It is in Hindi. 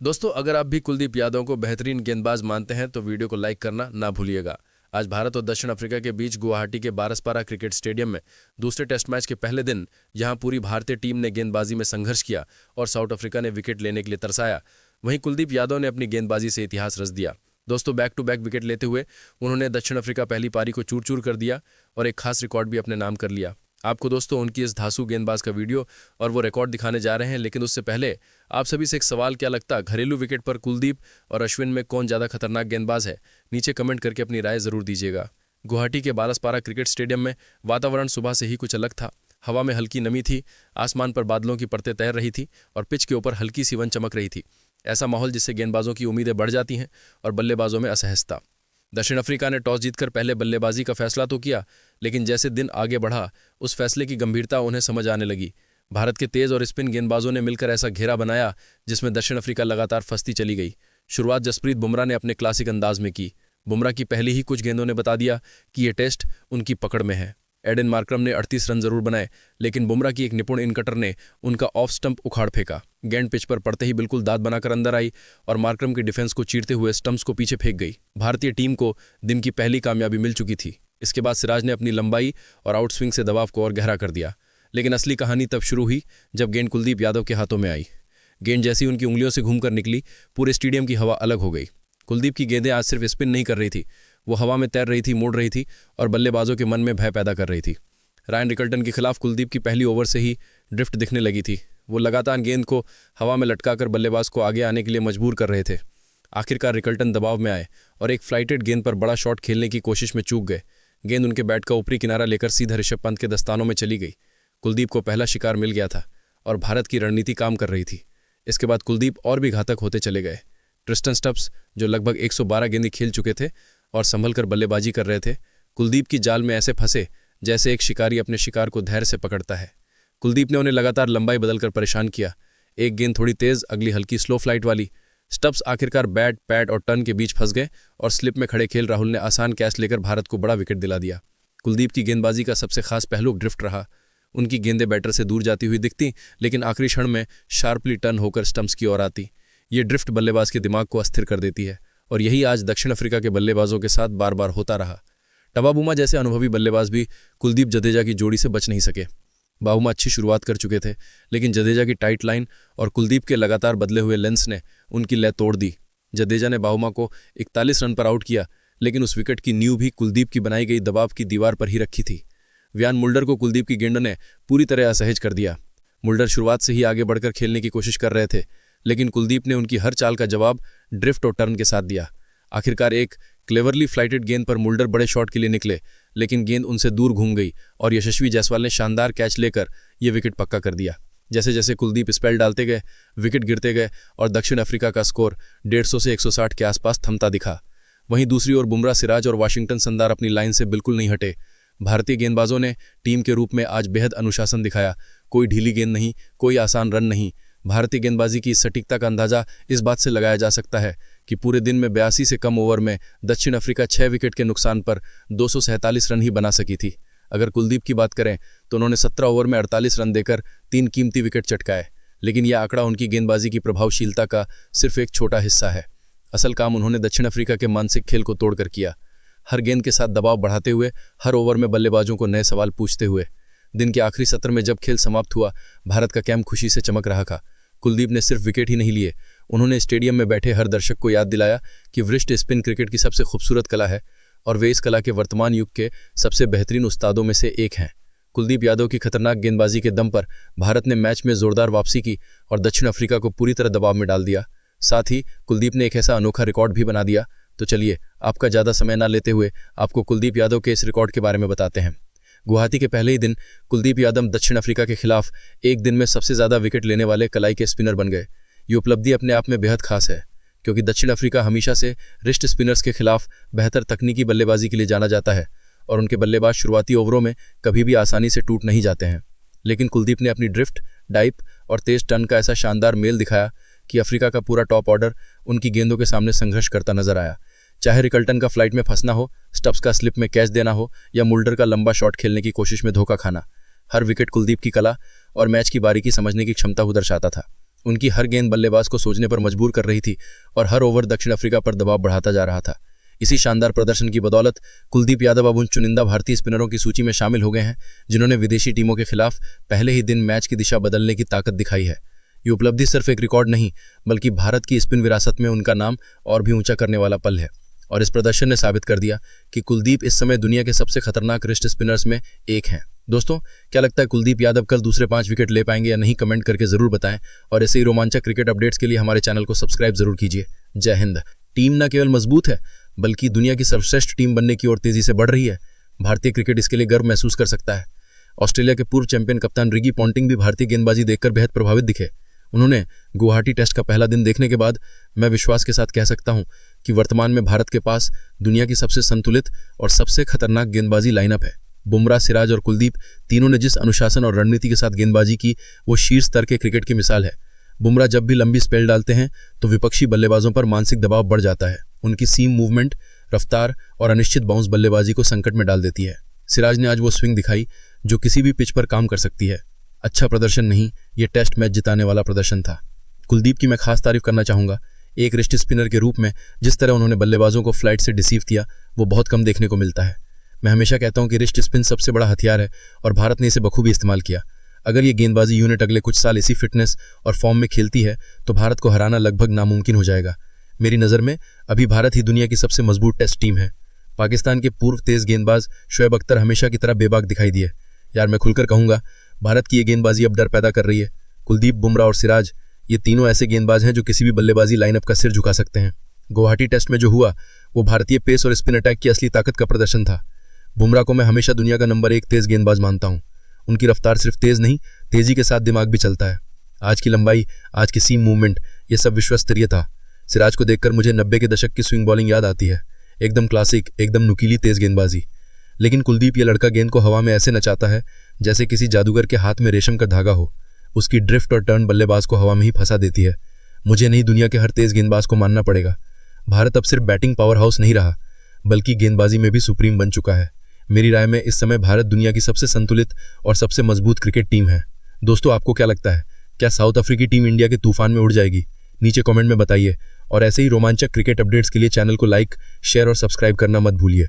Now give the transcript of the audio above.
दोस्तों, अगर आप भी कुलदीप यादव को बेहतरीन गेंदबाज मानते हैं तो वीडियो को लाइक करना ना भूलिएगा। आज भारत और दक्षिण अफ्रीका के बीच गुवाहाटी के बारसपारा क्रिकेट स्टेडियम में दूसरे टेस्ट मैच के पहले दिन यहां पूरी भारतीय टीम ने गेंदबाजी में संघर्ष किया और साउथ अफ्रीका ने विकेट लेने के लिए तरसाया। वहीं कुलदीप यादव ने अपनी गेंदबाजी से इतिहास रच दिया। दोस्तों, बैक टू बैक विकेट लेते हुए उन्होंने दक्षिण अफ्रीका पहली पारी को चूर चूर कर दिया और एक खास रिकॉर्ड भी अपने नाम कर लिया। आपको दोस्तों उनकी इस धांसू गेंदबाज का वीडियो और वो रिकॉर्ड दिखाने जा रहे हैं, लेकिन उससे पहले आप सभी से एक सवाल, क्या लगता घरेलू विकेट पर कुलदीप और अश्विन में कौन ज़्यादा खतरनाक गेंदबाज है? नीचे कमेंट करके अपनी राय ज़रूर दीजिएगा। गुवाहाटी के बारसपारा क्रिकेट स्टेडियम में वातावरण सुबह से ही कुछ अलग था। हवा में हल्की नमी थी, आसमान पर बादलों की परतें तैर रही थी और पिच के ऊपर हल्की सी वन चमक रही थी। ऐसा माहौल जिससे गेंदबाजों की उम्मीदें बढ़ जाती हैं और बल्लेबाजों में असहजता। दक्षिण अफ्रीका ने टॉस जीतकर पहले बल्लेबाजी का फैसला तो किया, लेकिन जैसे दिन आगे बढ़ा उस फैसले की गंभीरता उन्हें समझ आने लगी। भारत के तेज और स्पिन गेंदबाजों ने मिलकर ऐसा घेरा बनाया जिसमें दक्षिण अफ्रीका लगातार फंसती चली गई। शुरुआत जसप्रीत बुमराह ने अपने क्लासिक अंदाज में की। बुमराह की पहली ही कुछ गेंदों ने बता दिया कि ये टेस्ट उनकी पकड़ में है। एडन मार्क्रम ने 38 रन जरूर बनाए, लेकिन बुमराह की एक निपुण इनकटर ने उनका ऑफ स्टंप उखाड़ फेंका। गेंद पिच पर पड़ते ही बिल्कुल दांत बनाकर अंदर आई और मार्क्रम की डिफेंस को चीरते हुए स्टंप्स को पीछे फेंक गई। भारतीय टीम को दिन की पहली कामयाबी मिल चुकी थी। इसके बाद सिराज ने अपनी लंबाई और आउट स्विंग से दबाव को और गहरा कर दिया, लेकिन असली कहानी तब शुरू हुई जब गेंद कुलदीप यादव के हाथों में आई। गेंद जैसी उनकी उंगलियों से घूमकर निकली, पूरे स्टेडियम की हवा अलग हो गई। कुलदीप की गेंदें आज सिर्फ स्पिन नहीं कर रही थी, वो हवा में तैर रही थी, मुड़ रही थी और बल्लेबाजों के मन में भय पैदा कर रही थी। रायन रिकल्टन के खिलाफ कुलदीप की पहली ओवर से ही ड्रिफ्ट दिखने लगी थी। वो लगातार गेंद को हवा में लटकाकर बल्लेबाज को आगे आने के लिए मजबूर कर रहे थे। आखिरकार रिकल्टन दबाव में आए और एक फ्लाइटेड गेंद पर बड़ा शॉट खेलने की कोशिश में चूक गए। गेंद उनके बैट का ऊपरी किनारा लेकर सीधा ऋषभ पंत के दस्तानों में चली गई। कुलदीप को पहला शिकार मिल गया था और भारत की रणनीति काम कर रही थी। इसके बाद कुलदीप और भी घातक होते चले गए। ट्रिस्टन स्टब्स, जो लगभग 112 गेंदें खेल चुके थे और संभल कर बल्लेबाजी कर रहे थे, कुलदीप की जाल में ऐसे फंसे जैसे एक शिकारी अपने शिकार को धैर्य से पकड़ता है। कुलदीप ने उन्हें लगातार लंबाई बदलकर परेशान किया। एक गेंद थोड़ी तेज, अगली हल्की स्लो फ्लाइट वाली। स्टब्स आखिरकार बैट, पैड और टर्न के बीच फंस गए और स्लिप में खड़े खेल राहुल ने आसान कैच लेकर भारत को बड़ा विकेट दिला दिया। कुलदीप की गेंदबाजी का सबसे खास पहलू ड्रिफ्ट रहा। उनकी गेंदें बैटर से दूर जाती हुई दिखती, लेकिन आखिरी क्षण में शार्पली टर्न होकर स्टंप्स की ओर आती। ये ड्रिफ्ट बल्लेबाज के दिमाग को अस्थिर कर देती है और यही आज दक्षिण अफ्रीका के बल्लेबाजों के साथ बार बार होता रहा। टबाबुमा जैसे अनुभवी बल्लेबाज भी कुलदीप जडेजा की जोड़ी से बच नहीं सके। बाबुमा अच्छी शुरुआत कर चुके थे, लेकिन जडेजा की टाइट लाइन और कुलदीप के लगातार बदले हुए लेंस ने उनकी लय तोड़ दी। जडेजा ने बाबुमा को 41 रन पर आउट किया, लेकिन उस विकेट की नींव भी कुलदीप की बनाई गई दबाव की दीवार पर ही रखी थी। व्यान मुल्डर को कुलदीप की गेंद ने पूरी तरह असहज कर दिया। मुल्डर शुरुआत से ही आगे बढ़कर खेलने की कोशिश कर रहे थे, लेकिन कुलदीप ने उनकी हर चाल का जवाब ड्रिफ्ट और टर्न के साथ दिया। आखिरकार एक क्लेवरली फ्लाइटेड गेंद पर मुल्डर बड़े शॉट के लिए निकले, लेकिन गेंद उनसे दूर घूम गई और यशस्वी जायसवाल ने शानदार कैच लेकर यह विकेट पक्का कर दिया। जैसे जैसे कुलदीप स्पेल डालते गए, विकेट गिरते गए और दक्षिण अफ्रीका का स्कोर 150 से 160 के आसपास थमता दिखा। वहीं दूसरी ओर बुमराह, सिराज और वाशिंगटन सुंदर अपनी लाइन से बिल्कुल नहीं हटे। भारतीय गेंदबाजों ने टीम के रूप में आज बेहद अनुशासन दिखाया। कोई ढीली गेंद नहीं, कोई आसान रन नहीं। भारतीय गेंदबाजी की सटीकता का अंदाजा इस बात से लगाया जा सकता है कि पूरे दिन में 82 से कम ओवर में दक्षिण अफ्रीका 6 विकेट के नुकसान पर 247 रन ही बना सकी थी। अगर कुलदीप की बात करें तो उन्होंने 17 ओवर में 48 रन देकर 3 कीमती विकेट चटकाए, लेकिन यह आंकड़ा उनकी गेंदबाजी की प्रभावशीलता का सिर्फ एक छोटा हिस्सा है। असल काम उन्होंने दक्षिण अफ्रीका के मानसिक खेल को तोड़कर किया। हर गेंद के साथ दबाव बढ़ाते हुए, हर ओवर में बल्लेबाजों को नए सवाल पूछते हुए। दिन के आखिरी सत्र में जब खेल समाप्त हुआ, भारत का कैंप खुशी से चमक रहा था। कुलदीप ने सिर्फ विकेट ही नहीं लिए, उन्होंने स्टेडियम में बैठे हर दर्शक को याद दिलाया कि वृष्ट स्पिन क्रिकेट की सबसे खूबसूरत कला है और वे इस कला के वर्तमान युग के सबसे बेहतरीन उस्तादों में से एक हैं। कुलदीप यादव की खतरनाक गेंदबाजी के दम पर भारत ने मैच में जोरदार वापसी की और दक्षिण अफ्रीका को पूरी तरह दबाव में डाल दिया। साथ ही कुलदीप ने एक ऐसा अनोखा रिकॉर्ड भी बना दिया। तो चलिए, आपका ज़्यादा समय न लेते हुए आपको कुलदीप यादव के इस रिकॉर्ड के बारे में बताते हैं। गुवाहाटी के पहले ही दिन कुलदीप यादव दक्षिण अफ्रीका के खिलाफ एक दिन में सबसे ज़्यादा विकेट लेने वाले कलाई के स्पिनर बन गए। ये उपलब्धि अपने आप में बेहद खास है, क्योंकि दक्षिण अफ्रीका हमेशा से रिस्ट स्पिनर्स के खिलाफ बेहतर तकनीकी बल्लेबाजी के लिए जाना जाता है और उनके बल्लेबाज शुरुआती ओवरों में कभी भी आसानी से टूट नहीं जाते हैं। लेकिन कुलदीप ने अपनी ड्रिफ्ट, डाइप और तेज टर्न का ऐसा शानदार मेल दिखाया कि अफ्रीका का पूरा टॉप ऑर्डर उनकी गेंदों के सामने संघर्ष करता नजर आया। चाहे रिकल्टन का फ्लाइट में फंसना हो, स्टब्स का स्लिप में कैच देना हो या मुल्डर का लंबा शॉट खेलने की कोशिश में धोखा खाना, हर विकेट कुलदीप की कला और मैच की बारीकी समझने की क्षमता को दर्शाता था। उनकी हर गेंद बल्लेबाज को सोचने पर मजबूर कर रही थी और हर ओवर दक्षिण अफ्रीका पर दबाव बढ़ाता जा रहा था। इसी शानदार प्रदर्शन की बदौलत कुलदीप यादव अब उन चुनिंदा भारतीय स्पिनरों की सूची में शामिल हो गए हैं जिन्होंने विदेशी टीमों के खिलाफ पहले ही दिन मैच की दिशा बदलने की ताकत दिखाई है। ये उपलब्धि सिर्फ एक रिकॉर्ड नहीं बल्कि भारत की स्पिन विरासत में उनका नाम और भी ऊंचा करने वाला पल है। और इस प्रदर्शन ने साबित कर दिया कि कुलदीप इस समय दुनिया के सबसे खतरनाक रिस्ट स्पिनर्स में एक हैं। दोस्तों, क्या लगता है कुलदीप यादव कल दूसरे 5 विकेट ले पाएंगे या नहीं? कमेंट करके जरूर बताएं और ऐसे ही रोमांचक क्रिकेट अपडेट्स के लिए हमारे चैनल को सब्सक्राइब जरूर कीजिए। जय हिंद। टीम न केवल मजबूत है बल्कि दुनिया की सर्वश्रेष्ठ टीम बनने की ओर तेजी से बढ़ रही है। भारतीय क्रिकेट इसके लिए गर्व महसूस कर सकता है। ऑस्ट्रेलिया के पूर्व चैंपियन कप्तान रिकी पॉन्टिंग भी भारतीय गेंदबाजी देखकर बेहद प्रभावित दिखे। उन्होंने गुवाहाटी टेस्ट का पहला दिन देखने के बाद मैं विश्वास के साथ कह सकता हूं कि वर्तमान में भारत के पास दुनिया की सबसे संतुलित और सबसे खतरनाक गेंदबाजी लाइनअप है। बुमराह, सिराज और कुलदीप तीनों ने जिस अनुशासन और रणनीति के साथ गेंदबाजी की वो शीर्ष स्तर के क्रिकेट की मिसाल है। बुमराह जब भी लंबी स्पेल डालते हैं तो विपक्षी बल्लेबाजों पर मानसिक दबाव बढ़ जाता है। उनकी सीम मूवमेंट, रफ्तार और अनिश्चित बाउंस बल्लेबाजी को संकट में डाल देती है। सिराज ने आज वो स्विंग दिखाई जो किसी भी पिच पर काम कर सकती है। अच्छा प्रदर्शन नहीं, ये टेस्ट मैच जिताने वाला प्रदर्शन था। कुलदीप की मैं खास तारीफ करना चाहूंगा। एक रिस्ट स्पिनर के रूप में जिस तरह उन्होंने बल्लेबाजों को फ्लाइट से डिसीव किया वो बहुत कम देखने को मिलता है। मैं हमेशा कहता हूं कि रिस्ट स्पिन सबसे बड़ा हथियार है और भारत ने इसे बखूबी इस्तेमाल किया। अगर ये गेंदबाजी यूनिट अगले कुछ साल इसी फिटनेस और फॉर्म में खेलती है तो भारत को हराना लगभग नामुमकिन हो जाएगा। मेरी नज़र में अभी भारत ही दुनिया की सबसे मजबूत टेस्ट टीम है। पाकिस्तान के पूर्व तेज गेंदबाज शोएब अख्तर हमेशा की तरह बेबाक दिखाई दिए। यार, मैं खुलकर कहूंगा, भारत की ये गेंदबाजी अब डर पैदा कर रही है। कुलदीप, बुमराह और सिराज, ये तीनों ऐसे गेंदबाज हैं जो किसी भी बल्लेबाजी लाइनअप का सिर झुका सकते हैं। गुवाहाटी टेस्ट में जो हुआ वो भारतीय पेस और स्पिन अटैक की असली ताकत का प्रदर्शन था। बुमराह को मैं हमेशा दुनिया का नंबर 1 तेज गेंदबाज मानता हूं। उनकी रफ्तार सिर्फ तेज नहीं, तेजी के साथ दिमाग भी चलता है। आज की लंबाई, आज की सीम मूवमेंट, ये सब विश्वस्तरीय था। सिराज को देखकर मुझे 90 के दशक की स्विंग बॉलिंग याद आती है। एकदम क्लासिक, एकदम नुकीली तेज गेंदबाजी। लेकिन कुलदीप, ये लड़का गेंद को हवा में ऐसे नचाता है जैसे किसी जादूगर के हाथ में रेशम का धागा हो। उसकी ड्रिफ्ट और टर्न बल्लेबाज को हवा में ही फंसा देती है। मुझे नहीं, दुनिया के हर तेज गेंदबाज को मानना पड़ेगा। भारत अब सिर्फ बैटिंग पावर हाउस नहीं रहा बल्कि गेंदबाजी में भी सुप्रीम बन चुका है। मेरी राय में इस समय भारत दुनिया की सबसे संतुलित और सबसे मजबूत क्रिकेट टीम है। दोस्तों, आपको क्या लगता है? क्या साउथ अफ्रीकी टीम इंडिया के तूफान में उड़ जाएगी? नीचे कमेंट में बताइए और ऐसे ही रोमांचक क्रिकेट अपडेट्स के लिए चैनल को लाइक, शेयर और सब्सक्राइब करना मत भूलिए।